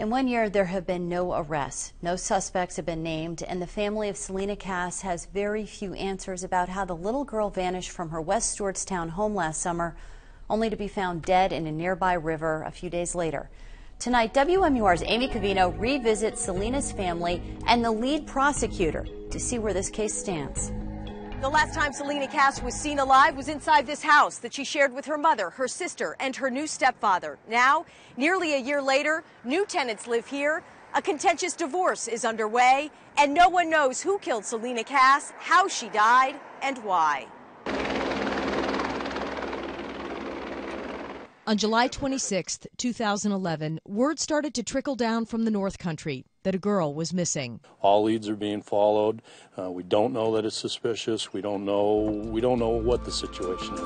In 1 year, there have been no arrests. No suspects have been named, and the family of Celina Cass has very few answers about how the little girl vanished from her West Stewartstown home last summer, only to be found dead in a nearby river a few days later. Tonight, WMUR's Amy Covino revisits Celina's family and the lead prosecutor to see where this case stands. The last time Celina Cass was seen alive was inside this house that she shared with her mother, her sister, and her new stepfather. Now, nearly a year later, new tenants live here, a contentious divorce is underway, and no one knows who killed Celina Cass, how she died, and why. On July 26, 2011, word started to trickle down from the North Country that a girl was missing. All leads are being followed. We don't know that it's suspicious. We don't know what the situation is.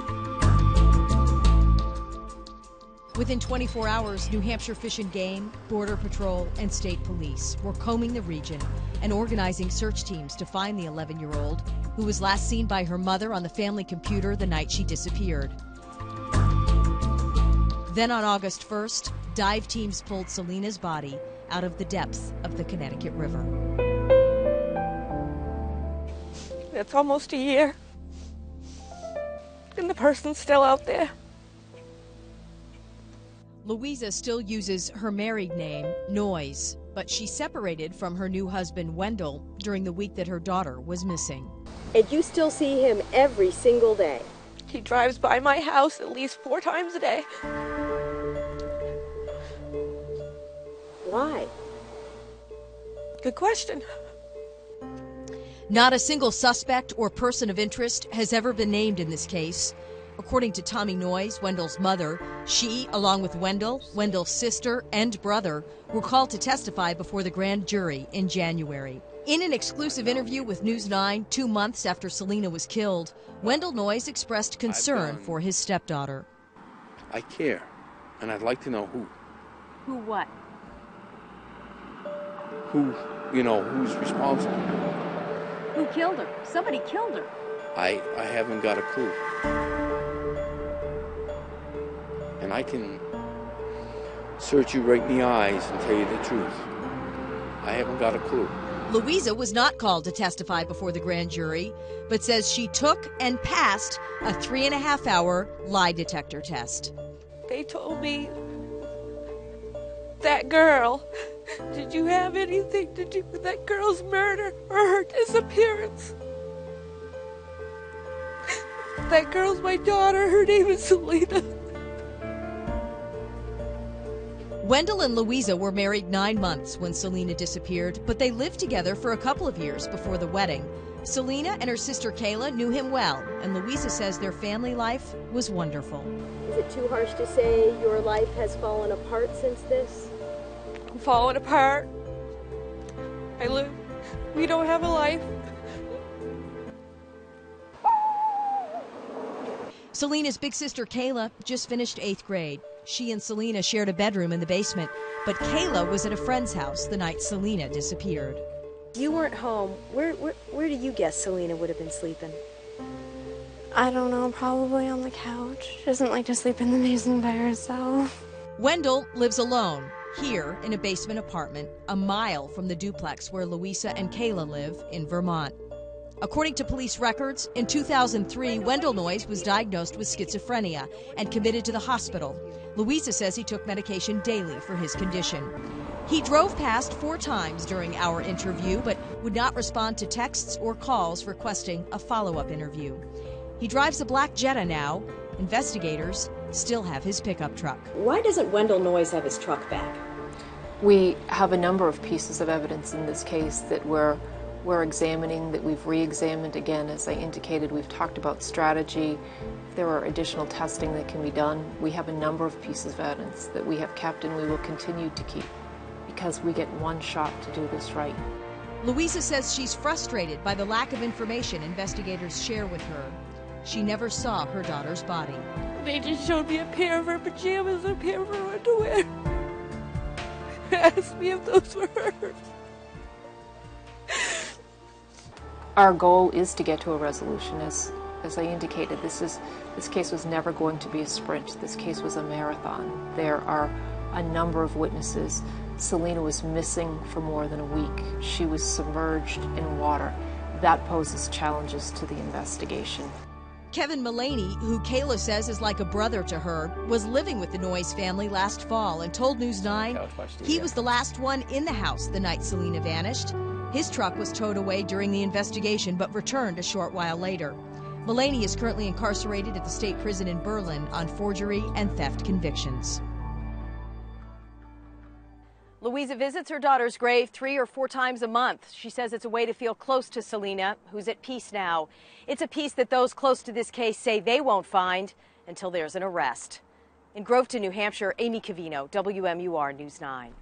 Within 24 hours, New Hampshire Fish and Game, Border Patrol, and State Police were combing the region and organizing search teams to find the 11-year-old who was last seen by her mother on the family computer the night she disappeared. Then on August 1st, dive teams pulled Celina's body out of the depths of the Connecticut River. It's almost a year, and the person's still out there. Louisa still uses her married name, Noyes, but she separated from her new husband, Wendell, during the week that her daughter was missing. And you still see him every single day? He drives by my house at least 4 times a day. Why? Good question. Not a single suspect or person of interest has ever been named in this case. According to Tommy Noyes, Wendell's mother, she, along with Wendell, Wendell's sister, and brother, were called to testify before the grand jury in January. In an exclusive interview with News 9, 2 months after Celina was killed, Wendell Noyes expressed concern for his stepdaughter. I care, and I'd like to know who. Who what? Who's responsible. Who killed her? Somebody killed her. I haven't got a clue. And I can search you right in the eyes and tell you the truth. I haven't got a clue. Louisa was not called to testify before the grand jury, but says she took and passed a 3.5-hour lie detector test. They told me, that girl, did you have anything to do with that girl's murder or her disappearance? That girl's my daughter. Her name is Celina. Wendell and Louisa were married 9 months when Celina disappeared, but they lived together for a couple of years before the wedding. Celina and her sister Kayla knew him well, and Louisa says their family life was wonderful. Is it too harsh to say your life has fallen apart since this? I'm falling apart. We don't have a life. Celina's big sister Kayla just finished 8th grade. She and Celina shared a bedroom in the basement, but Kayla was at a friend's house the night Celina disappeared. You weren't home. Where do you guess Celina would have been sleeping? I don't know, probably on the couch. She doesn't like to sleep in the basement by herself. Wendell lives alone, here in a basement apartment, a mile from the duplex where Louisa and Kayla live in Vermont. According to police records, in 2003, Wendell Noyes was diagnosed with schizophrenia and committed to the hospital. Louisa says he took medication daily for his condition. He drove past 4 times during our interview, but would not respond to texts or calls requesting a follow-up interview. He drives a black Jetta now. Investigators still have his pickup truck. Why doesn't Wendell Noyes have his truck back? We have a number of pieces of evidence in this case that we're examining, that we've re-examined again. As I indicated, we've talked about strategy. If there are additional testing that can be done, we have a number of pieces of evidence that we have kept and we will continue to keep because we get one shot to do this right. Louisa says she's frustrated by the lack of information investigators share with her. She never saw her daughter's body. They just showed me a pair of her pajamas and a pair of her underwear. Asked me if those were hers. Our goal is to get to a resolution. As I indicated, this case was never going to be a sprint. This case was a marathon. There are a number of witnesses. Celina was missing for more than a week. She was submerged in water. That poses challenges to the investigation. Kevin Mullaney, who Kayla says is like a brother to her, was living with the Noyes family last fall and told News 9 he was the last one in the house the night Celina vanished. His truck was towed away during the investigation but returned a short while later. Mullaney is currently incarcerated at the state prison in Berlin on forgery and theft convictions. Louisa visits her daughter's grave 3 or 4 times a month. She says it's a way to feel close to Celina, who's at peace now. It's a peace that those close to this case say they won't find until there's an arrest. In Groveton, New Hampshire, Amy Cavino, WMUR News 9.